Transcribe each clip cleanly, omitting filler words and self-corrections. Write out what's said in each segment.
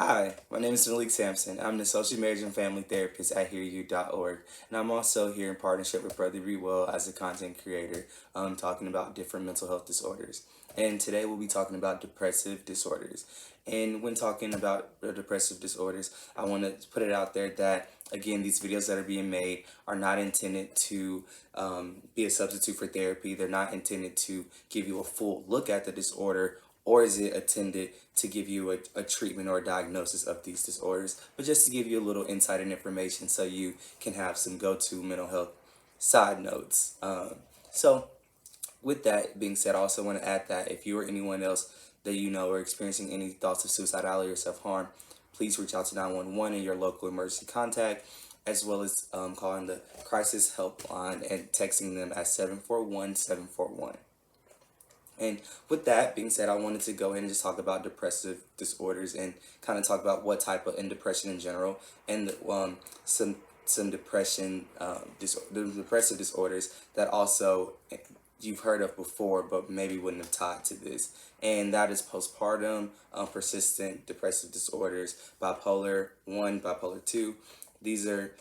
Hi, my name is Malik Sampson. I'm an associate marriage and family therapist at HearYou.org, and I'm also here in partnership with Brother Be Well as a content creator, talking about different mental health disorders. And today we'll be talking about depressive disorders. And when talking about depressive disorders, I want to put it out there that, again, these videos that are being made are not intended to be a substitute for therapy. They're not intended to give you a full look at the disorder, or is it intended to give you a treatment or a diagnosis of these disorders, but just to give you a little insight and information so you can have some go-to mental health side notes. So with that being said, I also want to add that if you or anyone else that you know are experiencing any thoughts of suicidality or self-harm, please reach out to 911 in your local emergency contact, as well as calling the crisis helpline and texting them at 741-741. And with that being said, I wanted to go ahead and just talk about depressive disorders and kind of talk about what type of, and depression in general, and some depression, the depressive disorders that also you've heard of before, but maybe wouldn't have tied to this. And that is postpartum, persistent depressive disorders, bipolar 1, bipolar 2. These are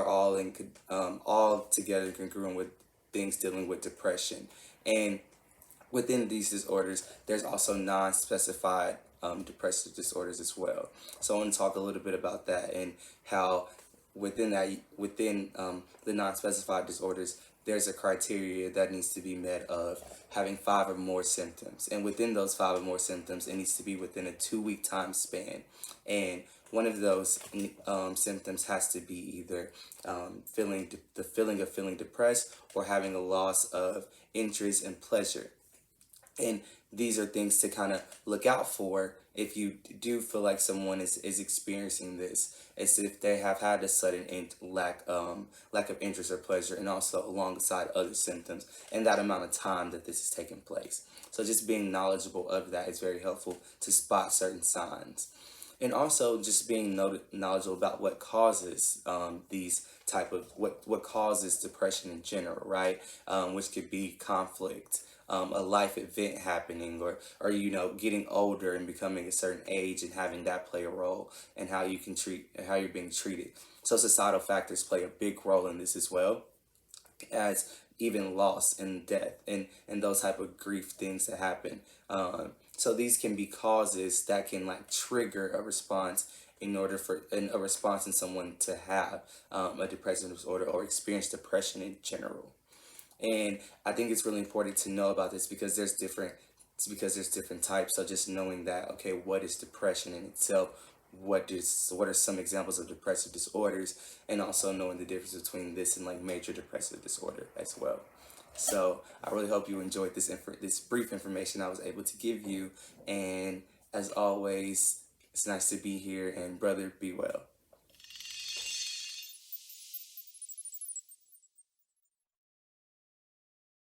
all all together congruent with things dealing with depression. And within these disorders, there's also non-specified depressive disorders as well. So I want to talk a little bit about that and how within the non-specified disorders, there's a criteria that needs to be met of having 5 or more symptoms. And within those 5 or more symptoms, it needs to be within a 2-week time span. And one of those symptoms has to be either the feeling of feeling depressed or having a loss of interest and pleasure. And these are things to kind of look out for if you do feel like someone is experiencing this. It's if they have had a sudden lack of interest or pleasure, and also alongside other symptoms, and that amount of time that this is taking place. So just being knowledgeable of that is very helpful to spot certain signs. And also just being knowledgeable about what causes what causes depression in general, right? Which could be conflict, a life event happening, or getting older and becoming a certain age and having that play a role in how you're being treated. So societal factors play a big role in this as well, as even loss and death and those type of grief things that happen. So these can be causes that can trigger a response a response in someone to have a depressive disorder or experience depression in general. And I think it's really important to know about this because there's different types. So just knowing that, okay, what is depression in itself? What are some examples of depressive disorders, and also knowing the difference between this and major depressive disorder as well. So I really hope you enjoyed this brief information I was able to give you. And as always, it's nice to be here, and brother, be well.